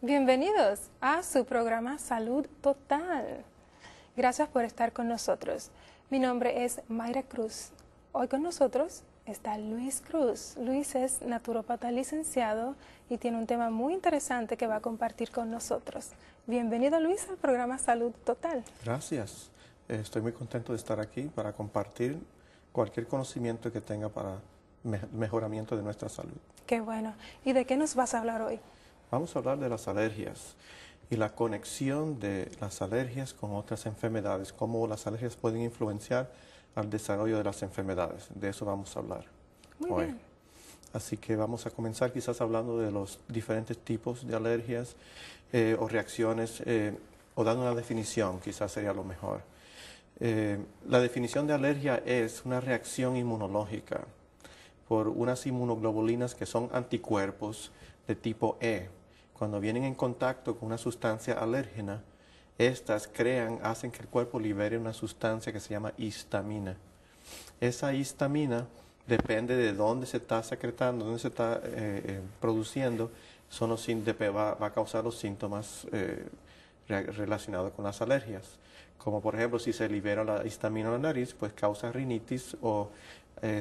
Bienvenidos a su programa Salud Total. Gracias por estar con nosotros. Mi nombre es Mayra Cruz. Hoy con nosotros está Luis Cruz. Luis es naturópata licenciado y tiene un tema muy interesante que va a compartir con nosotros. Bienvenido, Luis, al programa Salud Total. Gracias. Estoy muy contento de estar aquí para compartir cualquier conocimiento que tenga para mejoramiento de nuestra salud. Qué bueno. ¿Y de qué nos vas a hablar hoy? Vamos a hablar de las alergias y la conexión de las alergias con otras enfermedades, cómo las alergias pueden influenciar al desarrollo de las enfermedades. De eso vamos a hablar Muy bien. Así que vamos a comenzar quizás hablando de los diferentes tipos de alergias o reacciones, o dando una definición, quizás sería lo mejor. La definición de alergia es una reacción inmunológica por unas inmunoglobulinas que son anticuerpos de tipo E. Cuando vienen en contacto con una sustancia alérgena, estas hacen que el cuerpo libere una sustancia que se llama histamina. Esa histamina depende de dónde se está secretando, dónde se está produciendo, va a causar los síntomas relacionados con las alergias. Como por ejemplo, si se libera la histamina en la nariz, pues causa rinitis o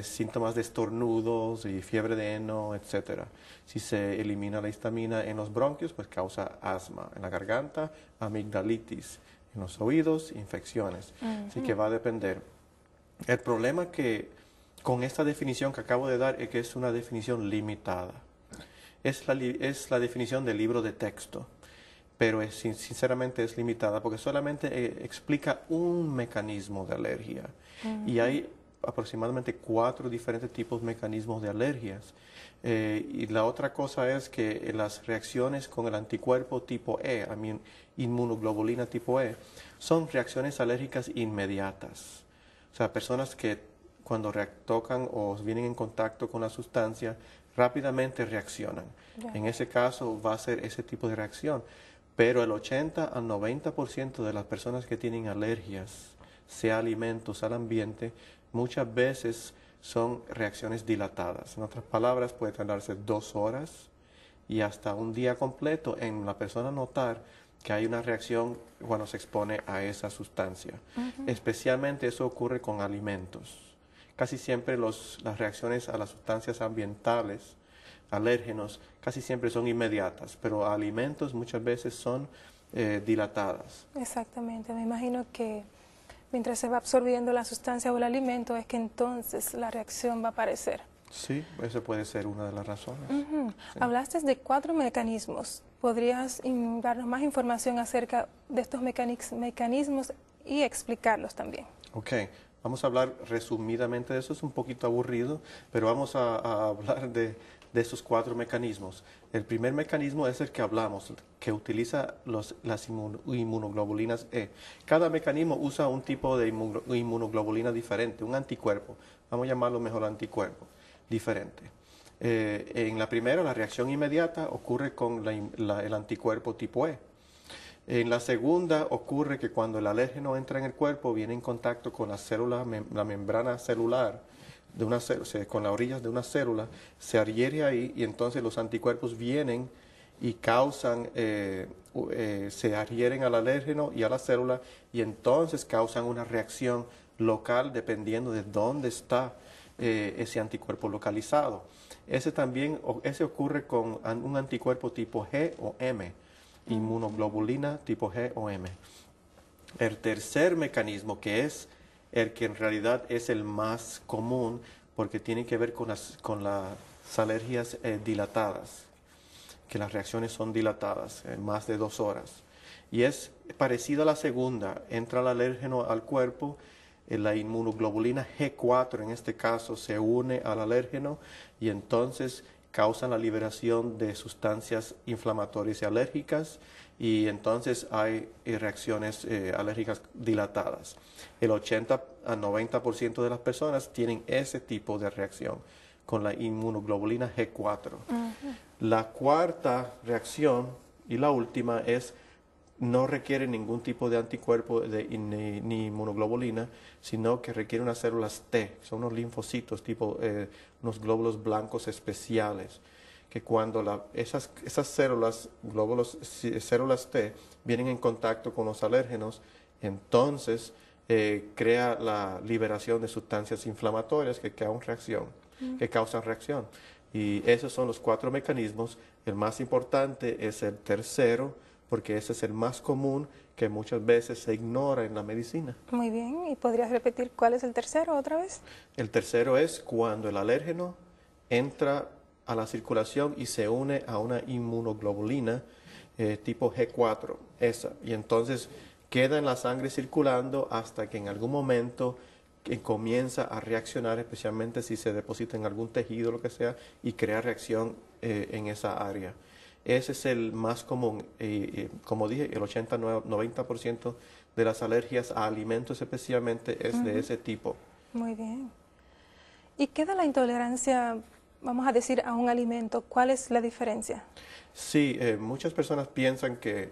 síntomas de estornudos y fiebre de heno, etc. Si se elimina la histamina en los bronquios, pues causa asma. En la garganta, amigdalitis. En los oídos, infecciones. Así que va a depender. El problema que con esta definición que acabo de dar es que es una definición limitada. Es la definición del libro de texto, pero sinceramente es limitada porque solamente explica un mecanismo de alergia. Y hay aproximadamente 4 diferentes tipos de mecanismos de alergias. Y la otra cosa es que las reacciones con el anticuerpo tipo E, inmunoglobulina tipo E, son reacciones alérgicas inmediatas. O sea, personas que cuando tocan o vienen en contacto con la sustancia, rápidamente reaccionan. En ese caso va a ser ese tipo de reacción. Pero el 80 al 90% de las personas que tienen alergias, sea alimentos, al ambiente, muchas veces son reacciones dilatadas. En otras palabras, puede tardarse 2 horas y hasta un día completo en la persona notar que hay una reacción cuando se expone a esa sustancia. Especialmente eso ocurre con alimentos. Casi siempre las reacciones a las sustancias ambientales, alérgenos, casi siempre son inmediatas, pero alimentos muchas veces son dilatadas. Exactamente. Me imagino que mientras se va absorbiendo la sustancia o el alimento es que entonces la reacción va a aparecer. Sí, eso puede ser una de las razones. Sí. Hablaste de 4 mecanismos. ¿Podrías darnos más información acerca de estos mecanismos y explicarlos también? Ok, vamos a hablar resumidamente de eso, es un poquito aburrido, pero vamos a hablar de esos 4 mecanismos. El primer mecanismo es el que hablamos, que utiliza las inmunoglobulinas E. Cada mecanismo usa un tipo de inmunoglobulina diferente, un anticuerpo, vamos a llamarlo mejor anticuerpo, diferente. En la primera, la reacción inmediata ocurre con el anticuerpo tipo E. En la segunda ocurre que cuando el alérgeno entra en el cuerpo, viene en contacto con la célula, la membrana celular, con las orillas de una célula, se adhiere ahí y entonces los anticuerpos vienen y causan, se adhieren al alérgeno y a la célula y entonces causan una reacción local dependiendo de dónde está ese anticuerpo localizado. Ese ocurre con un anticuerpo tipo G o M, inmunoglobulina tipo G o M. El tercer mecanismo, que es el que en realidad es el más común, porque tiene que ver con las alergias dilatadas, que las reacciones son dilatadas, más de 2 horas. Y es parecido a la segunda, entra el alérgeno al cuerpo, la inmunoglobulina G4 en este caso se une al alérgeno y entonces causan la liberación de sustancias inflamatorias y alérgicas y entonces hay reacciones alérgicas dilatadas. El 80 a 90% de las personas tienen ese tipo de reacción con la inmunoglobulina G4. La cuarta reacción y la última no requiere ningún tipo de anticuerpo ni inmunoglobulina, sino que requiere unas células T, son unos linfocitos, unos glóbulos blancos especiales, que cuando esas células, células T, vienen en contacto con los alérgenos, entonces crea la liberación de sustancias inflamatorias que causan reacción. Y esos son los 4 mecanismos. El más importante es el tercero, porque ese es el más común, que muchas veces se ignora en la medicina. Muy bien, ¿y podrías repetir cuál es el tercero otra vez? El tercero es cuando el alérgeno entra a la circulación y se une a una inmunoglobulina tipo G4, esa, y entonces queda en la sangre circulando hasta que en algún momento comienza a reaccionar, especialmente si se deposita en algún tejido o lo que sea, y crea reacción en esa área. Ese es el más común. Como dije, el 80-90% de las alergias a alimentos especialmente es de ese tipo. Muy bien. ¿Y qué da la intolerancia, vamos a decir, a un alimento? ¿Cuál es la diferencia? Sí, muchas personas piensan que,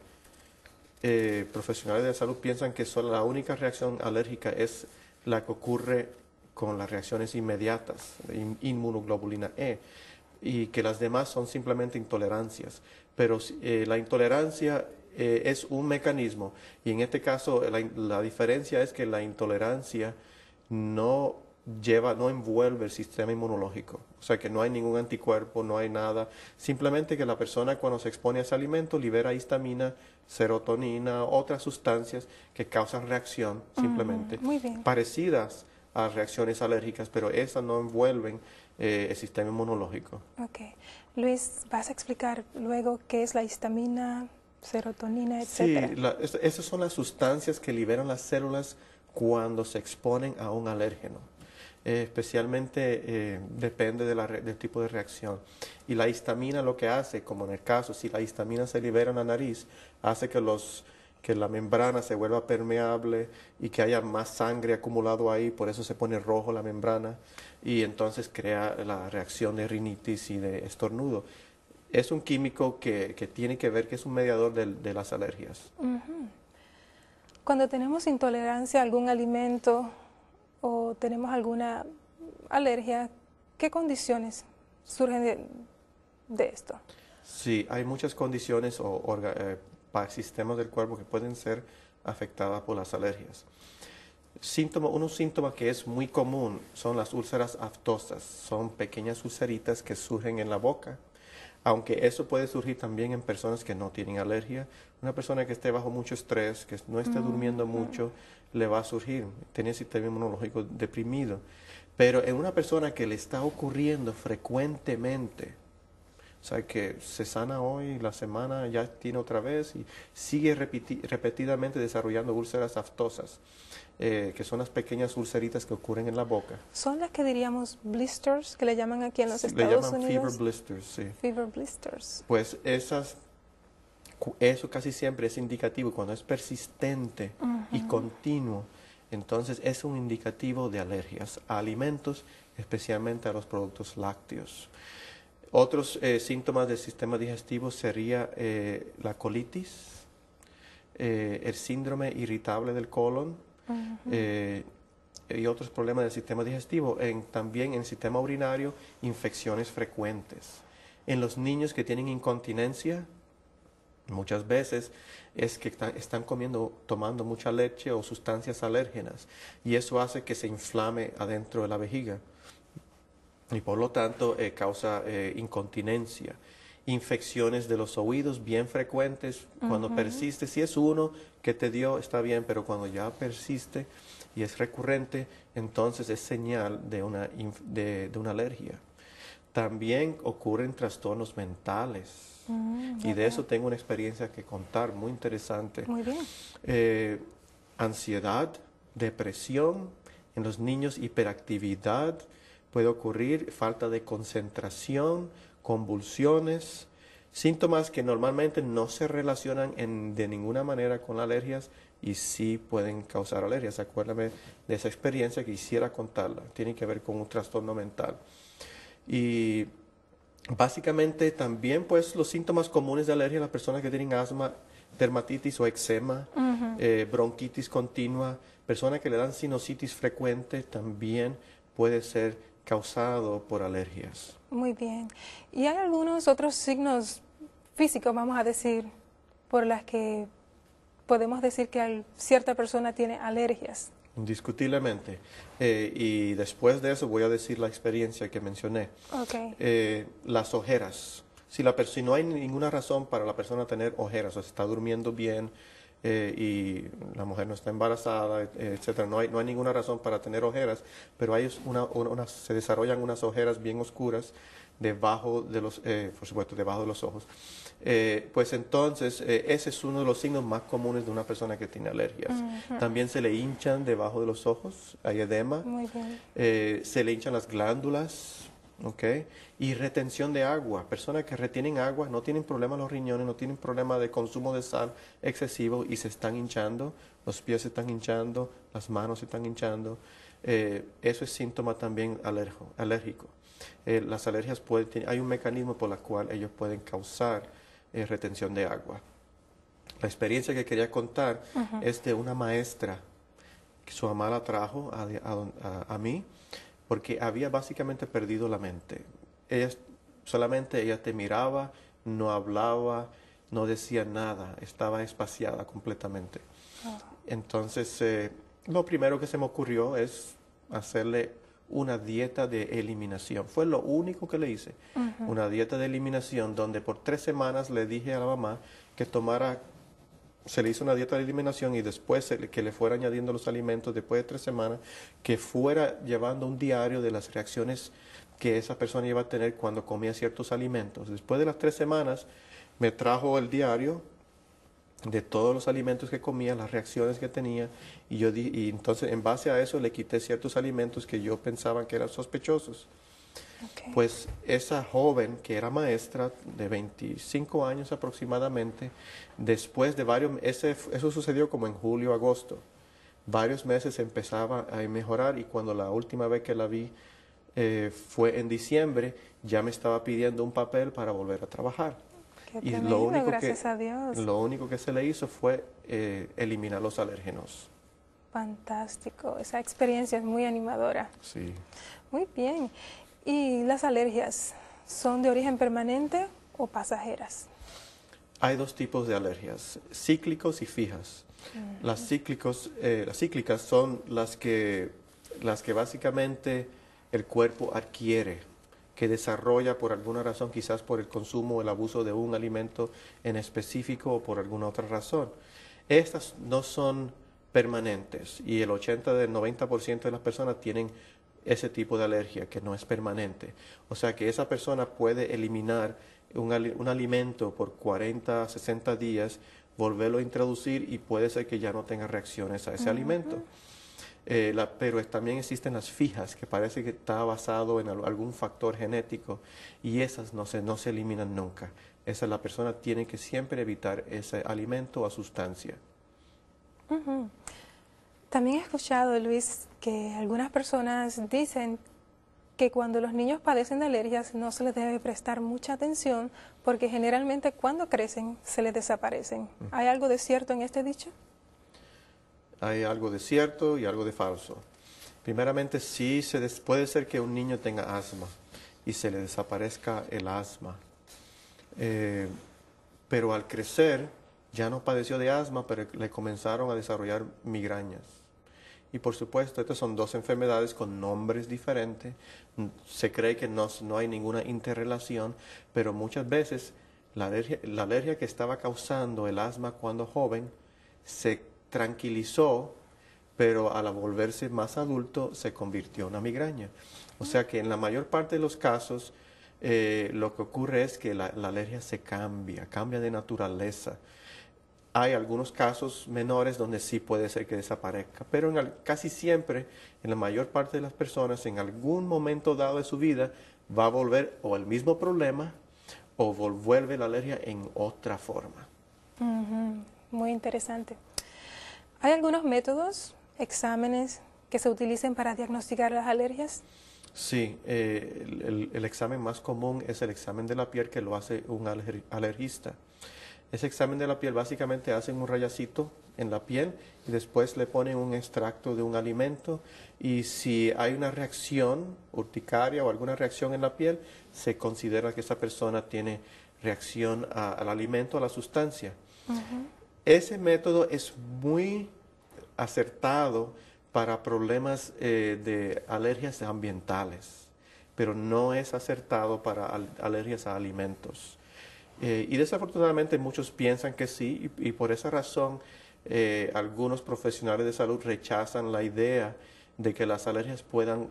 profesionales de la salud piensan que solo la única reacción alérgica es la que ocurre con las reacciones inmediatas, inmunoglobulina E, y que las demás son simplemente intolerancias. Pero la intolerancia es un mecanismo, y en este caso la diferencia es que la intolerancia no envuelve el sistema inmunológico. O sea que no hay ningún anticuerpo, no hay nada. Simplemente que la persona cuando se expone a ese alimento libera histamina, serotonina, otras sustancias que causan reacción simplemente. Muy bien. Parecidas a reacciones alérgicas, pero esas no envuelven el sistema inmunológico. Ok. Luis, ¿vas a explicar luego qué es la histamina, serotonina, etcétera? Sí, esas son las sustancias que liberan las células cuando se exponen a un alérgeno. Especialmente depende del tipo de reacción. Y la histamina lo que hace, como en el caso, si la histamina se libera en la nariz, hace que la membrana se vuelva permeable y que haya más sangre acumulado ahí, por eso se pone rojo la membrana y entonces crea la reacción de rinitis y de estornudo. Es un químico que tiene que ver, que es un mediador de las alergias. Cuando tenemos intolerancia a algún alimento o tenemos alguna alergia, ¿qué condiciones surgen de esto? Sí, hay muchas condiciones sistemas del cuerpo que pueden ser afectadas por las alergias. Unos síntomas que es muy común son las úlceras aftosas. Son pequeñas ulceritas que surgen en la boca, aunque eso puede surgir también en personas que no tienen alergia. Una persona que esté bajo mucho estrés, que no esté durmiendo mucho, le va a surgir, tiene el sistema inmunológico deprimido. Pero en una persona que le está ocurriendo frecuentemente, o sea, que se sana hoy, la semana ya tiene otra vez y sigue repetidamente desarrollando úlceras aftosas, que son las pequeñas ulceritas que ocurren en la boca. ¿Son las que diríamos blisters, que le llaman aquí en los Le Estados llaman Unidos? fever blisters, sí. Fever blisters. Pues eso casi siempre es indicativo cuando es persistente y continuo. Entonces es un indicativo de alergias a alimentos, especialmente a los productos lácteos. Otros síntomas del sistema digestivo sería la colitis, el síndrome irritable del colon y otros problemas del sistema digestivo. También en el sistema urinario, infecciones frecuentes. En los niños que tienen incontinencia, muchas veces es que están tomando mucha leche o sustancias alérgenas y eso hace que se inflame adentro de la vejiga. Y por lo tanto causa incontinencia. Infecciones de los oídos bien frecuentes, cuando persiste, si es uno que te dio, está bien, pero cuando ya persiste y es recurrente, entonces es señal de una alergia. También ocurren trastornos mentales, y de eso tengo una experiencia que contar muy interesante. Muy bien. Ansiedad, depresión, en los niños hiperactividad, puede ocurrir falta de concentración, convulsiones, síntomas que normalmente no se relacionan de ninguna manera con alergias y sí pueden causar alergias. Acuérdame de esa experiencia que quisiera contarla. Tiene que ver con un trastorno mental. Y básicamente también pues los síntomas comunes de alergia a las personas que tienen asma, dermatitis o eczema, bronquitis continua, personas que le dan sinusitis frecuente también puede ser causado por alergias. Muy bien. ¿Y hay algunos otros signos físicos, vamos a decir, por las que podemos decir que cierta persona tiene alergias? Indiscutiblemente. Y después de eso voy a decir la experiencia que mencioné. Okay. Las ojeras. Si no hay ninguna razón para la persona tener ojeras, o se está durmiendo bien y la mujer no está embarazada, etcétera, no hay ninguna razón para tener ojeras, pero se desarrollan unas ojeras bien oscuras debajo de los, por supuesto, debajo de los ojos. Pues entonces, ese es uno de los signos más comunes de una persona que tiene alergias. También se le hinchan debajo de los ojos, hay edema. Muy bien. Se le hinchan las glándulas, ¿ok? Y retención de agua. Personas que retienen agua no tienen problema en los riñones, no tienen problema de consumo de sal excesivo y se están hinchando, los pies se están hinchando, las manos se están hinchando. Eso es síntoma también alérgico. Las alergias hay un mecanismo por el cual ellos pueden causar retención de agua. La experiencia que quería contar es de una maestra que su mamá la trajo a mí porque había básicamente perdido la mente. Solamente ella te miraba, no hablaba, no decía nada, estaba espaciada completamente. Entonces, lo primero que se me ocurrió es hacerle una dieta de eliminación. Fue lo único que le hice. Una dieta de eliminación donde por 3 semanas le dije a la mamá que se le hizo una dieta de eliminación y después que le fuera añadiendo los alimentos después de 3 semanas, que fuera llevando un diario de las reacciones que esa persona iba a tener cuando comía ciertos alimentos. Después de las 3 semanas me trajo el diario de todos los alimentos que comía, las reacciones que tenía, y entonces en base a eso le quité ciertos alimentos que yo pensaba que eran sospechosos. Okay. Pues esa joven que era maestra de 25 años aproximadamente, después de eso sucedió como en julio, agosto, varios meses empezaba a mejorar y cuando la última vez que la vi fue en diciembre, ya me estaba pidiendo un papel para volver a trabajar. Y gracias a Dios. Lo único que se le hizo fue eliminar los alérgenos. Fantástico, esa experiencia es muy animadora. Sí. Muy bien. ¿Y las alergias son de origen permanente o pasajeras? Hay 2 tipos de alergias, cíclicos y fijas. Las cíclicas son las que básicamente el cuerpo adquiere, que desarrolla por alguna razón, quizás por el consumo o el abuso de un alimento en específico o por alguna otra razón. Estas no son permanentes y el 90% de las personas tienen ese tipo de alergia que no es permanente. O sea que esa persona puede eliminar un alimento por 40, 60 días, volverlo a introducir y puede ser que ya no tenga reacciones a ese alimento. Pero también existen las fijas, que parece que está basado en algún factor genético y esas no se eliminan nunca. La persona tiene que siempre evitar ese alimento o sustancia. También he escuchado, Luis, que algunas personas dicen que cuando los niños padecen de alergias no se les debe prestar mucha atención porque generalmente cuando crecen se les desaparecen. ¿Hay algo de cierto en este dicho? Hay algo de cierto y algo de falso. Primeramente, sí puede ser que un niño tenga asma y se le desaparezca el asma. Pero al crecer ya no padeció de asma, pero le comenzaron a desarrollar migrañas. Y por supuesto, estas son 2 enfermedades con nombres diferentes. Se cree que no hay ninguna interrelación, pero muchas veces la alergia que estaba causando el asma cuando joven se tranquilizó, pero al volverse más adulto se convirtió en una migraña. O sea que en la mayor parte de los casos lo que ocurre es que la alergia cambia de naturaleza. Hay algunos casos menores donde sí puede ser que desaparezca, pero casi siempre, en la mayor parte de las personas, en algún momento dado de su vida, va a volver o el mismo problema o vuelve la alergia en otra forma. Muy interesante. ¿Hay algunos métodos, exámenes que se utilicen para diagnosticar las alergias? Sí, el examen más común es el examen de la piel que lo hace un alergista. Ese examen de la piel básicamente hacen un rayacito en la piel y después le ponen un extracto de un alimento y si hay una reacción urticaria o alguna reacción en la piel, se considera que esa persona tiene reacción al alimento, a la sustancia. Ese método es muy acertado para problemas de alergias ambientales, pero no es acertado para alergias a alimentos. Y desafortunadamente muchos piensan que sí, y por esa razón algunos profesionales de salud rechazan la idea de que las alergias puedan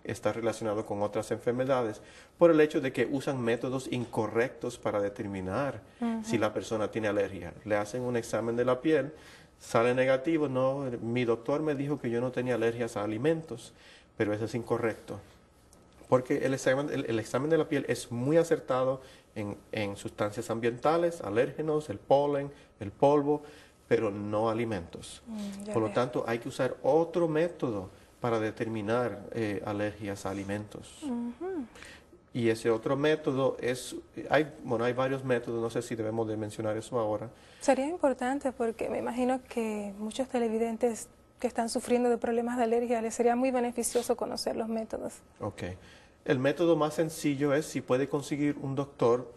estar relacionadas con otras enfermedades por el hecho de que usan métodos incorrectos para determinar si la persona tiene alergia. Le hacen un examen de la piel, sale negativo, no, mi doctor me dijo que yo no tenía alergias a alimentos, pero eso es incorrecto. Porque el examen de la piel es muy acertado en sustancias ambientales, alérgenos, el polen, el polvo, pero no alimentos. Por lo tanto, hay que usar otro método para determinar alergias a alimentos. Y ese otro método hay varios métodos, no sé si debemos de mencionar eso ahora. Sería importante porque me imagino que muchos televidentes que están sufriendo de problemas de alergia les sería muy beneficioso conocer los métodos. Ok. El método más sencillo es si puede conseguir un doctor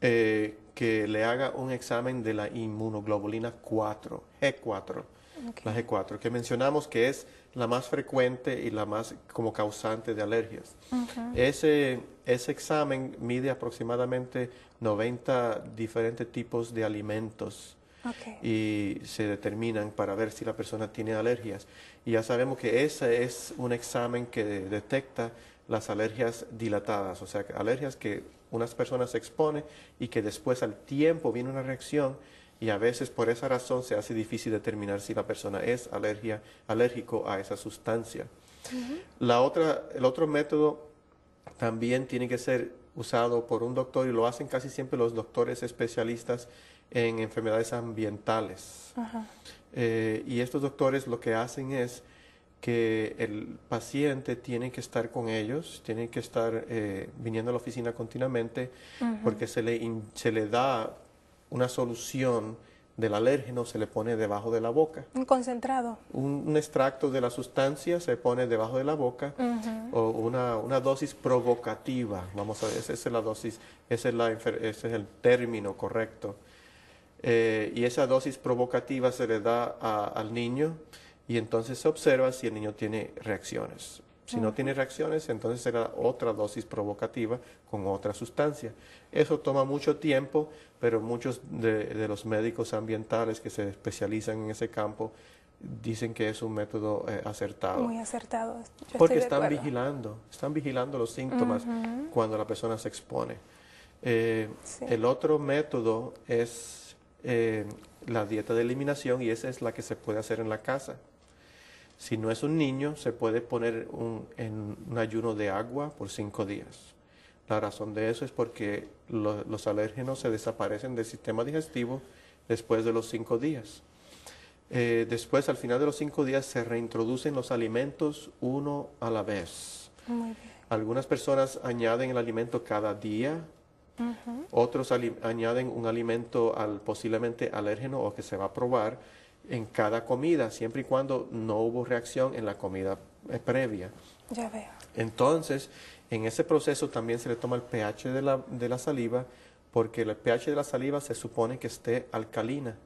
que le haga un examen de la inmunoglobulina 4, G4, la G4, que mencionamos que es la más frecuente y la más como causante de alergias. Ese examen mide aproximadamente 90 diferentes tipos de alimentos y se determinan para ver si la persona tiene alergias. Y ya sabemos que ese es un examen que detecta las alergias dilatadas, o sea, alergias que unas personas se exponen y que después al tiempo viene una reacción y a veces por esa razón se hace difícil determinar si la persona es alérgico a esa sustancia. El otro método también tiene que ser usado por un doctor y lo hacen casi siempre los doctores especialistas en enfermedades ambientales. Y estos doctores lo que hacen es que el paciente tiene que estar con ellos, tiene que estar viniendo a la oficina continuamente porque se le da una solución del alérgeno, se le pone debajo de la boca. Un concentrado. Un extracto de la sustancia se pone debajo de la boca o una dosis provocativa, vamos a ver, esa es la dosis, ese es el término correcto. Y esa dosis provocativa se le da al niño y entonces se observa si el niño tiene reacciones. Si no tiene reacciones, entonces será otra dosis provocativa con otra sustancia. Eso toma mucho tiempo, pero muchos de los médicos ambientales que se especializan en ese campo dicen que es un método acertado. Muy acertado. Porque están vigilando los síntomas cuando la persona se expone. El otro método es la dieta de eliminación y esa es la que se puede hacer en la casa. Si no es un niño, se puede poner en un ayuno de agua por 5 días. La razón de eso es porque los alérgenos se desaparecen del sistema digestivo después de los 5 días. Después, al final de los 5 días, se reintroducen los alimentos uno a la vez. Muy bien. Algunas personas añaden el alimento cada día. Otros añaden un alimento posiblemente alérgeno o que se va a probar en cada comida, siempre y cuando no hubo reacción en la comida previa. Ya veo. Entonces, en ese proceso también se le toma el pH de la saliva, porque el pH de la saliva se supone que esté alcalina,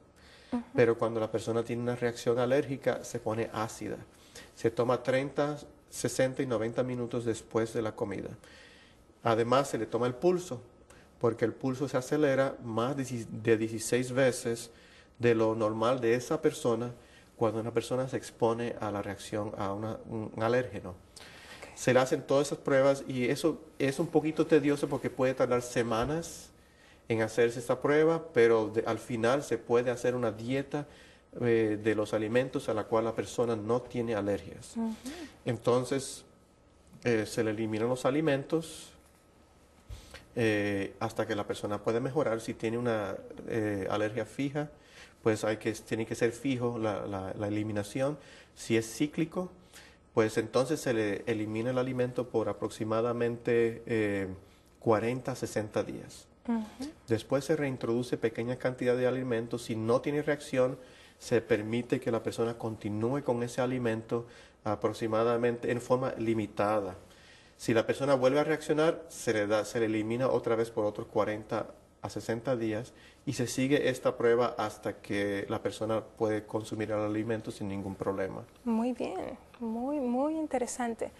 pero cuando la persona tiene una reacción alérgica se pone ácida. Se toma 30, 60 y 90 minutos después de la comida. Además, se le toma el pulso, porque el pulso se acelera más de 16 veces de lo normal de esa persona cuando una persona se expone a la reacción a un alérgeno. Se le hacen todas esas pruebas y eso es un poquito tedioso porque puede tardar semanas en hacerse esta prueba, pero al final se puede hacer una dieta de los alimentos a la cual la persona no tiene alergias. Entonces, se le eliminan los alimentos hasta que la persona puede mejorar. Si tiene una alergia fija, pues tiene que ser fijo la eliminación. Si es cíclico, pues entonces se le elimina el alimento por aproximadamente 40 a 60 días. Después se reintroduce pequeña cantidad de alimentos. Si no tiene reacción, se permite que la persona continúe con ese alimento aproximadamente en forma limitada. Si la persona vuelve a reaccionar, se le elimina otra vez por otros 40 a 60 días y se sigue esta prueba hasta que la persona puede consumir el alimento sin ningún problema. Muy bien, muy interesante.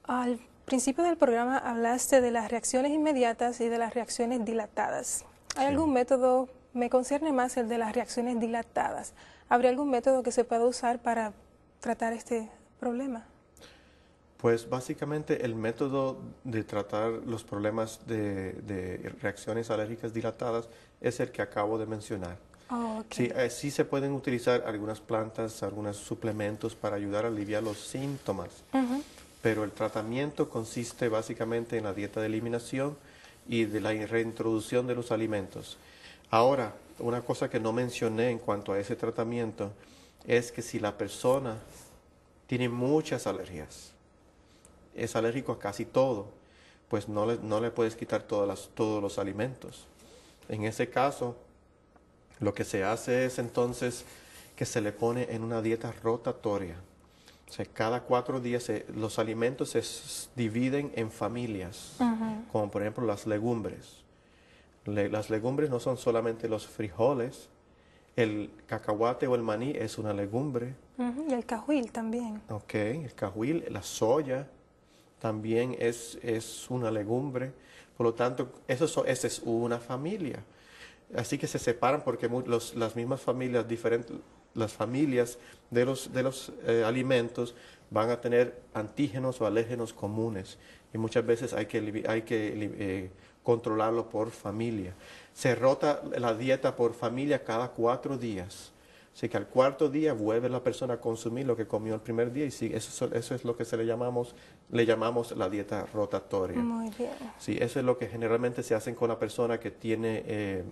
Al principio del programa hablaste de las reacciones inmediatas y de las reacciones dilatadas. ¿Hay algún método? Me concierne más el de las reacciones dilatadas. ¿Habría algún método que se pueda usar para tratar este problema? Pues básicamente el método de tratar los problemas de reacciones alérgicas dilatadas es el que acabo de mencionar. Oh, okay. Sí, sí se pueden utilizar algunas plantas, algunos suplementos para ayudar a aliviar los síntomas, pero el tratamiento consiste básicamente en la dieta de eliminación y de la reintroducción de los alimentos. Ahora, una cosa que no mencioné en cuanto a ese tratamiento es que si la persona tiene muchas alergias, es alérgico a casi todo, pues no le puedes quitar todos los alimentos. En ese caso, lo que se hace es entonces que se le pone en una dieta rotatoria. O sea, cada 4 días los alimentos se dividen en familias, como por ejemplo las legumbres. Las legumbres no son solamente los frijoles, el cacahuate o el maní es una legumbre. Y el cajuil también. Ok, el cajuil, la soya también es una legumbre. Por lo tanto, esa es una familia. Así que se separan porque las mismas familias diferentes, las familias de los alimentos van a tener antígenos o alérgenos comunes y muchas veces hay que controlarlo por familia. Se rota la dieta por familia cada 4 días. Así que al 4.º día vuelve la persona a consumir lo que comió el primer día y sí, eso es lo que le llamamos la dieta rotatoria. Muy bien. Sí, eso es lo que generalmente se hace con la persona que tiene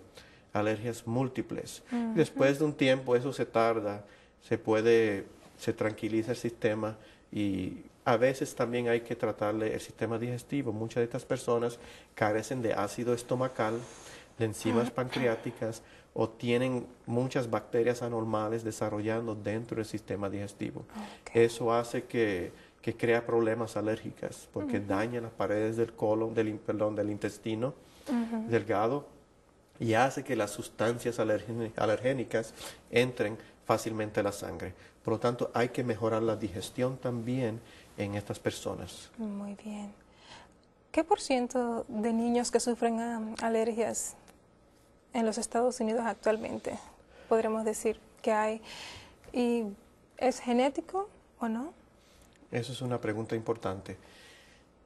alergias múltiples. Después de un tiempo eso se tarda, se tranquiliza el sistema y a veces también hay que tratarle el sistema digestivo. Muchas de estas personas carecen de ácido estomacal, de enzimas pancreáticas o tienen muchas bacterias anormales desarrollando dentro del sistema digestivo. Eso hace que crea problemas alérgicos porque daña las paredes del colon, del intestino delgado y hace que las sustancias alergénicas entren fácilmente a la sangre. Por lo tanto, hay que mejorar la digestión también en estas personas. Muy bien. ¿Qué % de niños que sufren alergias en los Estados Unidos actualmente podremos decir que hay? ¿Y es genético o no? Eso es una pregunta importante.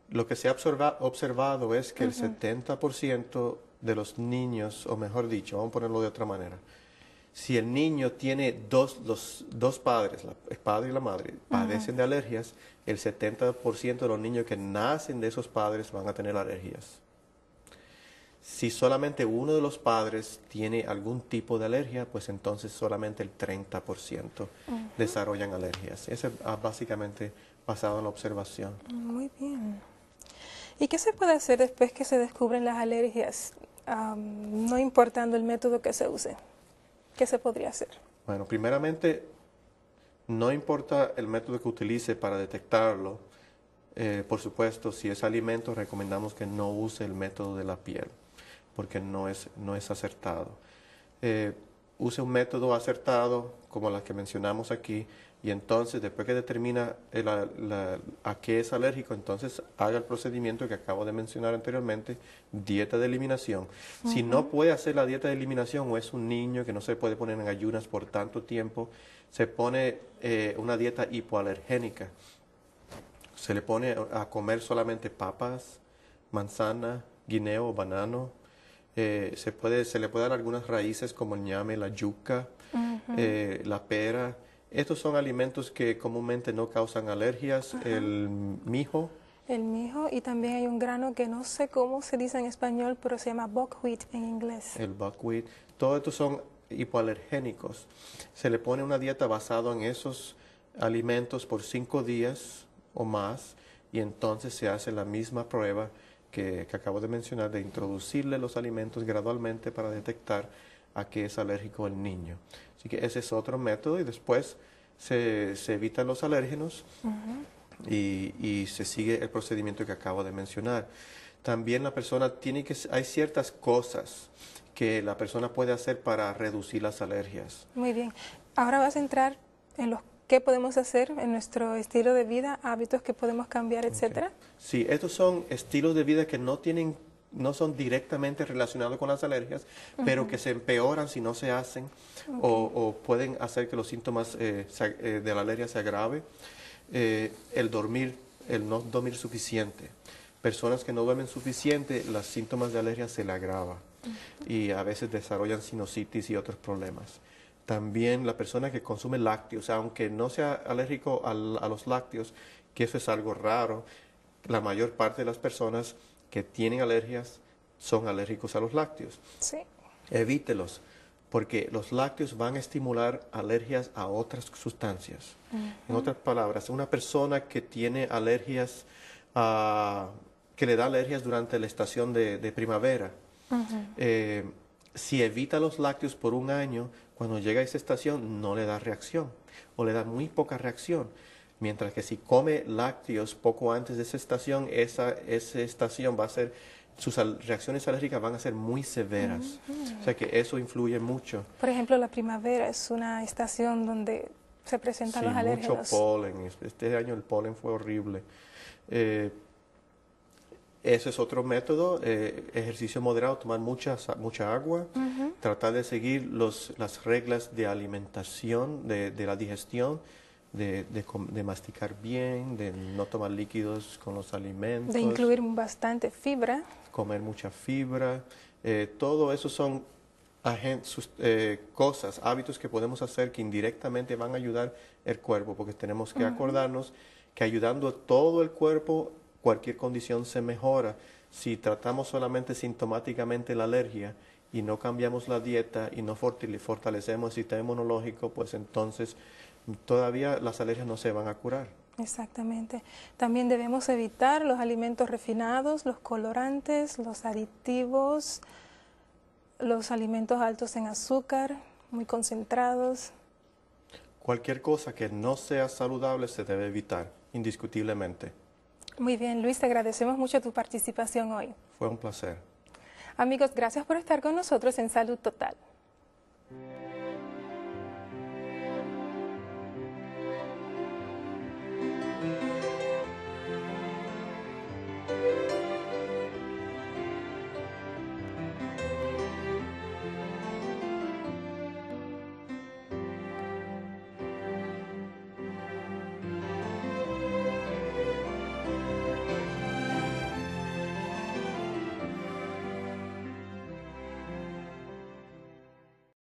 Lo que se ha observado es que el 70% de los niños, o mejor dicho, vamos a ponerlo de otra manera, si el niño tiene los dos padres, el padre y la madre, padecen de alergias, el 70% de los niños que nacen de esos padres van a tener alergias. Si solamente uno de los padres tiene algún tipo de alergia, pues entonces solamente el 30% desarrollan alergias. Eso es básicamente basado en la observación. Muy bien. ¿Y qué se puede hacer después que se descubren las alergias, no importando el método que se use? ¿Qué se podría hacer? Bueno, primeramente, no importa el método que utilice para detectarlo. Por supuesto, si es alimento, recomendamos que no use el método de la piel, porque no es acertado. Use un método acertado, como la que mencionamos aquí, y entonces, después que determina a qué es alérgico, entonces haga el procedimiento que acabo de mencionar anteriormente, dieta de eliminación. Si no puede hacer la dieta de eliminación o es un niño que no se puede poner en ayunas por tanto tiempo, se pone una dieta hipoalergénica. Se le pone a comer solamente papas, manzana, guineo, banano. Se le puede dar algunas raíces como el ñame, la yuca, la pera. Estos son alimentos que comúnmente no causan alergias. El mijo. El mijo, y también hay un grano que no sé cómo se dice en español, pero se llama buckwheat en inglés. El buckwheat. Todos estos son hipoalergénicos. Se le pone una dieta basada en esos alimentos por 5 días o más y entonces se hace la misma prueba que acabo de mencionar, de introducirle los alimentos gradualmente para detectar a qué es alérgico el niño. Así que ese es otro método y después se evitan los alérgenos y se sigue el procedimiento que acabo de mencionar. También la persona hay ciertas cosas que la persona puede hacer para reducir las alergias. Muy bien. Ahora vas a entrar en los qué podemos hacer en nuestro estilo de vida, hábitos que podemos cambiar, etcétera. Sí, estos son estilos de vida que no son directamente relacionados con las alergias, pero que se empeoran si no se hacen o pueden hacer que los síntomas de la alergia se agrave. El no dormir suficiente. Personas que no duermen suficiente, los síntomas de alergia se le agravan y a veces desarrollan sinusitis y otros problemas. También la persona que consume lácteos, aunque no sea alérgico a los lácteos, que eso es algo raro, la mayor parte de las personas que tienen alergias son alérgicos a los lácteos. Sí. Evítelos, porque los lácteos van a estimular alergias a otras sustancias. En otras palabras, una persona que tiene alergias, que le da alergias durante la estación de primavera, si evita los lácteos por un año, cuando llega a esa estación no le da reacción o le da muy poca reacción. Mientras que si come lácteos poco antes de esa estación, esa estación va a ser, sus reacciones alérgicas van a ser muy severas. O sea que eso influye mucho. Por ejemplo, la primavera es una estación donde se presentan los alérgenos. Mucho polen. Este año el polen fue horrible. Ese es otro método, ejercicio moderado, tomar mucha agua, tratar de seguir las reglas de alimentación, de la digestión, de masticar bien, de no tomar líquidos con los alimentos. De incluir bastante fibra. Comer mucha fibra. Todo eso son cosas, hábitos que podemos hacer que indirectamente van a ayudar el cuerpo, porque tenemos que acordarnos que ayudando a todo el cuerpo, cualquier condición se mejora. Si tratamos solamente sintomáticamente la alergia y no cambiamos la dieta y no fortalecemos el sistema inmunológico, pues entonces todavía las alergias no se van a curar. Exactamente. También debemos evitar los alimentos refinados, los colorantes, los aditivos, los alimentos altos en azúcar, muy concentrados. Cualquier cosa que no sea saludable se debe evitar, indiscutiblemente. Muy bien, Luis, te agradecemos mucho tu participación hoy. Fue un placer. Amigos, gracias por estar con nosotros en Salud Total.